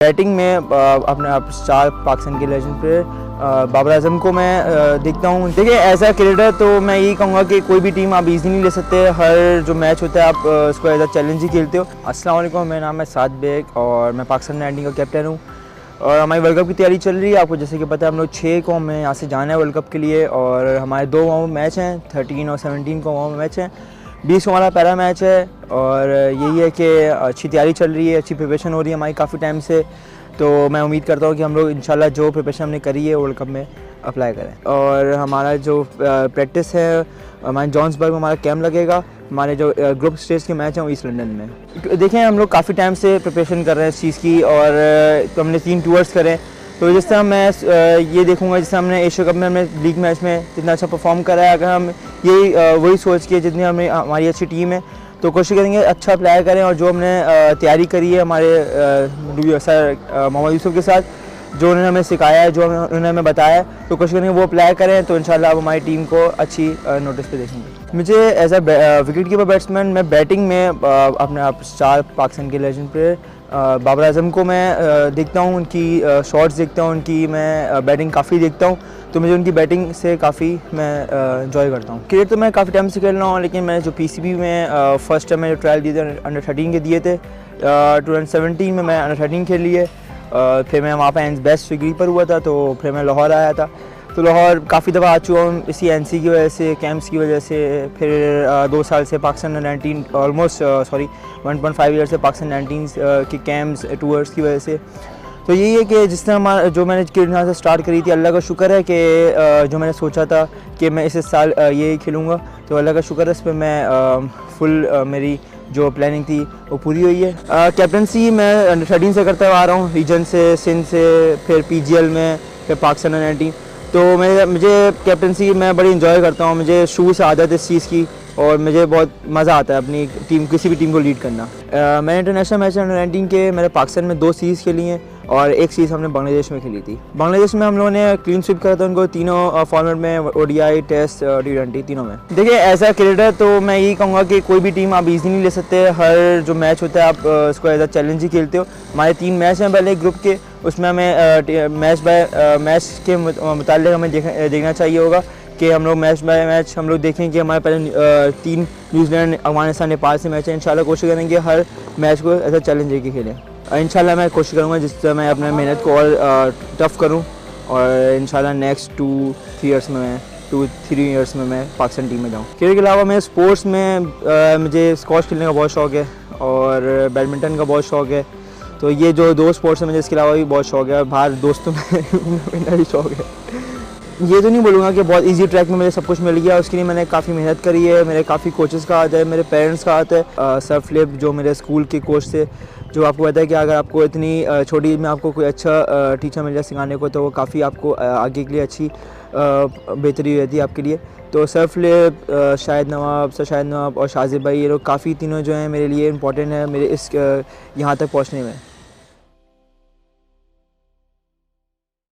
Batting में अपने आप स्टार पाकिस्तान के लेजेंड प्लेयर बाबर आजम को मैं देखता हूँ। देखिए एज अ क्रिकेटर तो मैं यही कहूँगा कि कोई भी टीम आप इजी नहीं ले सकते। हर जो मैच होता है आप उसको एज अ चैलेंज ही खेलते हो। अस्सलाम वालेकुम, मेरा नाम है साद बेग और मैं पाकिस्तान अंडर 19 का कैप्टन हूँ और हमारी वर्ल्ड कप की तैयारी चल रही है। आपको जैसे कि पता है हम लोग 6 को हमें यहाँ से जाना है वर्ल्ड कप के लिए और हमारे 2 वहाँ मैच हैं, 13 और 17 को वहाँ मैच हैं, 20 को हमारा पहला मैच है। और यही है कि अच्छी तैयारी चल रही है, अच्छी प्रिपरेशन हो रही है हमारी काफ़ी टाइम से। तो मैं उम्मीद करता हूँ कि हम लोग इंशाल्लाह जो प्रिपरेशन हमने करी है वर्ल्ड कप में अप्लाई करें। और हमारा जो प्रैक्टिस है हमारे जॉन्सबर्ग में हमारा कैंप लगेगा। हमारे जो ग्रुप स्टेज के मैच हैं वो ईस्ट लंदन में। देखें हम लोग काफ़ी टाइम से प्रिपरेशन कर रहे हैं इस चीज़ की और तो हमने 3 टूर्स करें। तो जिस तरह मैं ये देखूंगा जिस तरह हमने एशिया कप में हमने लीग मैच में जितना अच्छा परफॉर्म करा है, अगर हम यही वही सोच के जितनी हमारी अच्छी टीम है तो कोशिश करेंगे अच्छा प्ले करें। और जो हमने तैयारी करी है हमारे सर मोहम्मद यूसुफ के साथ, जो उन्होंने हमें सिखाया है, जो उन्होंने हमें बताया है, तो कोशिश करेंगे वो अप्लाई करें तो इंशाल्लाह आप हमारी टीम को अच्छी नोटिस पे देखेंगे। मुझे as a wicket keeper batsman मैं बैटिंग में अपने आप स्टार पाकिस्तान के लेजेंड प्लेयर बाबर आजम को मैं देखता हूँ, उनकी शॉट्स देखता हूँ, उनकी मैं बैटिंग काफ़ी देखता हूँ। तो मुझे उनकी बैटिंग से काफ़ी मैं एंजॉय करता हूँ। क्रिकेट तो मैं काफ़ी टाइम से खेल रहा हूँ, लेकिन मैंने जो पीसीबी में फर्स्ट टाइम मैंने ट्रायल दिए थे अंडर 13 के दिए थे। 2017 में मैं अंडर 13 खेल लिए। फिर मैं वहाँ पर बेस्ट फिगर पर हुआ था, तो फिर मैं लाहौर आया था। तो लाहौर काफ़ी दफ़ा आ चुका हूँ इसी एनसी की वजह से, कैंप्स की वजह से। फिर 2 साल से पाकिस्तान अंडर 19 ऑलमोस्ट 1.5 ईयर से पाकिस्तान 19 के कैंप्स टूर्स की वजह से। तो यही है कि जिस तरह जो मैंने क्रिकेट यहाँ से स्टार्ट करी थी, अल्लाह का शुक्र है कि जो मैंने सोचा था कि मैं इस साल ये खेलूँगा, तो अल्लाह का शुक्र है इस पर मैं फुल मेरी जो प्लानिंग थी वो पूरी हुई है। कैप्टनसी मैं अंडर 13 से करता आ रहा हूँ, रीजन से, सिंध से, फिर पीजीएल में, फिर पाकिस्तान अंडर 19। तो मुझे कैप्टनसी मैं बड़ी इंजॉय करता हूँ। मुझे शुरू से आदत है इस चीज़ की और मुझे बहुत मज़ा आता है अपनी टीम, किसी भी टीम को लीड करना। मैंने इंटरनेशनल मैच अंडर 19 के मेरे पाकिस्तान में 2 सीरीज़ खेली हैं और 1 सीरीज़ हमने बांग्लादेश में खेली थी। बांग्लादेश में हम लोगों ने क्लीन स्वीप करा था उनको तीनों फॉर्मेट में, ओडीआई, टेस्ट, T20 तीनों में। देखिए एज अ क्रिकेटर तो मैं यही कहूँगा कि कोई भी टीम आप इजी नहीं ले सकते। हर जो मैच होता है आप उसको एज अ चैलेंज ही खेलते हो। हमारे 3 मैच हैं पहले ग्रुप के, उसमें हमें मैच बाय मैच के मुताल्लिक़ हमें देखना चाहिए होगा कि हम लोग मैच बाय मैच हम लोग देखें कि हमारे पहले 3 न्यूजीलैंड, अफगानिस्तान, नेपाल से मैच है। इंशाल्लाह कोशिश करेंगे हर मैच को ऐसा चैलेंज लेके खेलें। इंशाल्लाह मैं कोशिश करूँगा जिससे मैं अपने मेहनत को और टफ़ करूँ और इंशाल्लाह नेक्स्ट 2-3 ईयर्स में मैं पाकिस्तान टीम में जाऊँ। क्रिकेट के अलावा मैं स्पोर्ट्स में मुझे स्क्वॉश खेलने का बहुत शौक़ है और बैडमिंटन का बहुत शौक़ है। तो ये जो 2 स्पोर्ट्स हैं मुझे इसके अलावा भी बहुत शौक़ है और बाहर दोस्तों में घूमना भी शौक़ है। ये तो नहीं बोलूँगा कि बहुत इजी ट्रैक में मुझे सब कुछ मिल गया, उसके लिए मैंने काफ़ी मेहनत करी है। मेरे काफ़ी कोचेस का हाथ है, मेरे पेरेंट्स का हाथ है। सर फिलिप जो मेरे स्कूल के कोच थे, जो आपको पता है कि अगर आपको इतनी छोटी में आपको कोई अच्छा टीचर मिल जाए सिखाने को, तो वो काफ़ी आपको आगे के लिए अच्छी बेहतरी रहती है आपके लिए। तो सर फिलिप, शाहिद नवाब और शाजिब भाई, ये लोग काफ़ी तीनों जो हैं मेरे लिए इम्पोर्टेंट है मेरे इस यहाँ तक पहुँचने में।